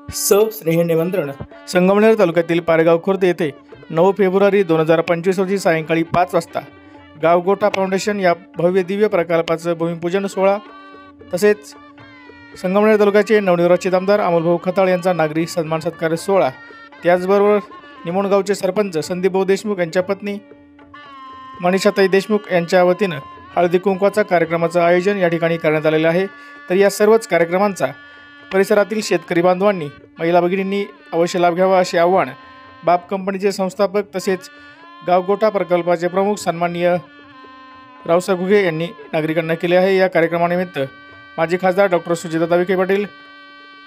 स्नेह निमंत्रण संगमनेर तालुक्यातील पारेगाव खुर्द येथे 9 फेब्रुवारी 2025 रोजी सायंकाळी 5 वाजता गावगोठा फाउंडेशन या भव्य दिव्य प्रकल्पाचं भूमिपूजन सोहळा तसेच संगमनेर तालुक्याचे नवनिर्वाचित आमदार अमोलभाऊ खताळ यांचा नागरी सन्मान सत्कार सोहळा, त्याचबरोबर निमोणगावचे सरपंच संदीपभाऊ देशमुख यांच्या पत्नी मनीषाताई देशमुख यांच्या वतीनं हळदी कुंकवाचा कार्यक्रमाचं आयोजन या ठिकाणी करण्यात आलेलं आहे। तर या सर्वच कार्यक्रमांचा परिसरातील शेतकरी बांधवांनी महिला भगिनींनी अवश्य लाभ घ्यावा असे आवाहन बाप कंपनीचे संस्थापक तसेच गावगोठा प्रकल्पाचे प्रमुख सन्माननीय रावसाहेब घुगे यांनी नागरिकांना केले आहे। या कार्यक्रमानिमित्त माजी खासदार डॉक्टर सुजितदादा विखे पाटील,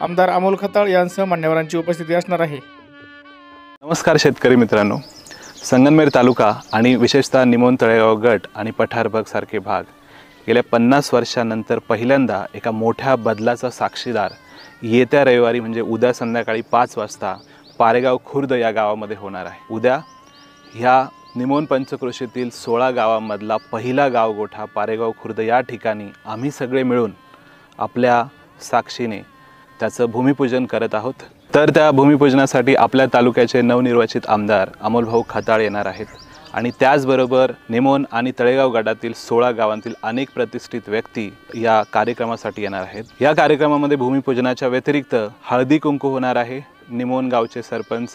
आमदार अमोल खताळ यांसह मान्यवरांची उपस्थिती असणार आहे। नमस्कार शेतकरी मित्रांनो, संगमनेर तालुका आणि विशेषतः निमोण तळेगाव गट आणि पठारभाग सारखे भाग गेल्या 50 वर्षांनंतर पहिल्यांदा एका मोठ्या बदलाचा साक्षीदार येत्या रविवारी म्हणजे उद्या संध्याकाळी 5 वाजता पारेगाव खुर्द या गावामध्ये होणार आहे। उद्या ह्या निमोण पंचक्रोशीतील 16 गावांमधला पहिला गावगोठा पारेगाव खुर्द या ठिकाणी आम्ही सगळे मिळून आपल्या साक्षीने त्याचं भूमिपूजन करत आहोत। तर त्या भूमिपूजनासाठी आपल्या तालुक्याचे नवनिर्वाचित आमदार अमोलभाऊ खताळ येणार आहेत आणि त्याचबरोबर निमोण आणि तळेगाव गटातील 16 गावांतील अनेक प्रतिष्ठित व्यक्ती या कार्यक्रमासाठी येणार आहेत। या कार्यक्रमामध्ये भूमिपूजनाच्या व्यतिरिक्त हळदी कुंकू होणार आहे। निमोण गावचे सरपंच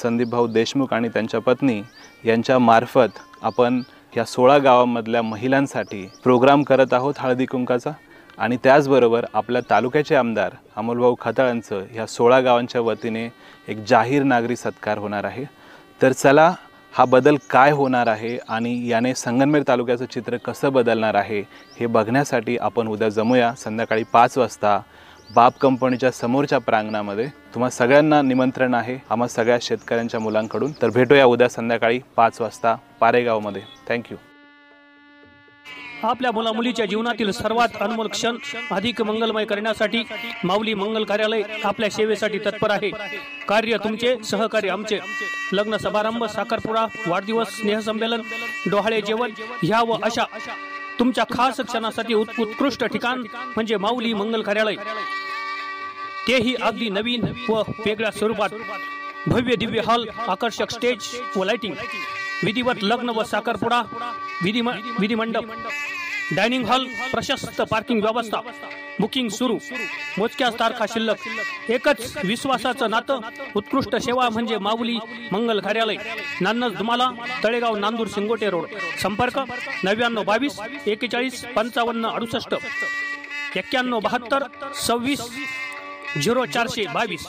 संदीपभाऊ देशमुख आणि त्यांच्या पत्नी यांच्या मार्फत आपण या 16 गावांमधल्या महिलांसाठी प्रोग्राम करत आहोत हळदी कुंकाचा आणि त्याचबरोबर आपल्या तालुक्याचे आमदार अमोलभाऊ खताळांचं ह्या 16 गावांच्या वतीने एक जाहीर नागरी सत्कार होणार आहे। तर चला हा बदल काय होणार आहे आणि याने संगमनेर तालुक्याचं चित्र कसं बदलणार आहे हे बघण्यासाठी आपण उद्या जमूया संध्याकाळी 5 वाजता बाप कंपनीच्या समोरच्या प्रांगणामध्ये। तुम्हा सगळ्यांना निमंत्रण आहे आम्हा सगळ्या शेतकऱ्यांच्या मुलांकडून। तर भेटूया उद्या संध्याकाळी 5 वाजता पारेगावमध्ये। थँक्यू। आपल्या मुलामुलीच्या जीवनातील सर्वात अनमोल क्षण अधिक मंगलमय करण्यासाठी माऊली मंगल कार्यालय आपल्या सेवेसाठी तत्पर आहे। कार्य तुमचे, सहकार्य आमचे। लग्न समारंभ, साखरपुडा, वाढदिवस, स्नेहसंमेलन, डोहाळे जेवण ह्या व अशा तुमच्या खास क्षणासाठी उत्कृष्ट ठिकाण म्हणजे माऊली मंगल कार्यालय, तेही अगदी नवीन व वेगळ्या स्वरूपात। भव्य दिव्य हॉल, आकर्षक स्टेज व लाइटिंग, विधिवत लग्न व साखरपुडा, विधी मंडप, डायनिंग हॉल, प्रशस्त पार्किंग व्यवस्था, बुकिंग सुरू, मोजक्याच तारखा शिल्लक, एकच विश्वासाचं नातं, उत्कृष्ट सेवा म्हणजे माऊली मंगल कार्यालय। नान्नज धुमाला, तळेगाव, नांदूर, सिंगोटे रोड। संपर्क 9922 41 55 68 91 72 26 0422।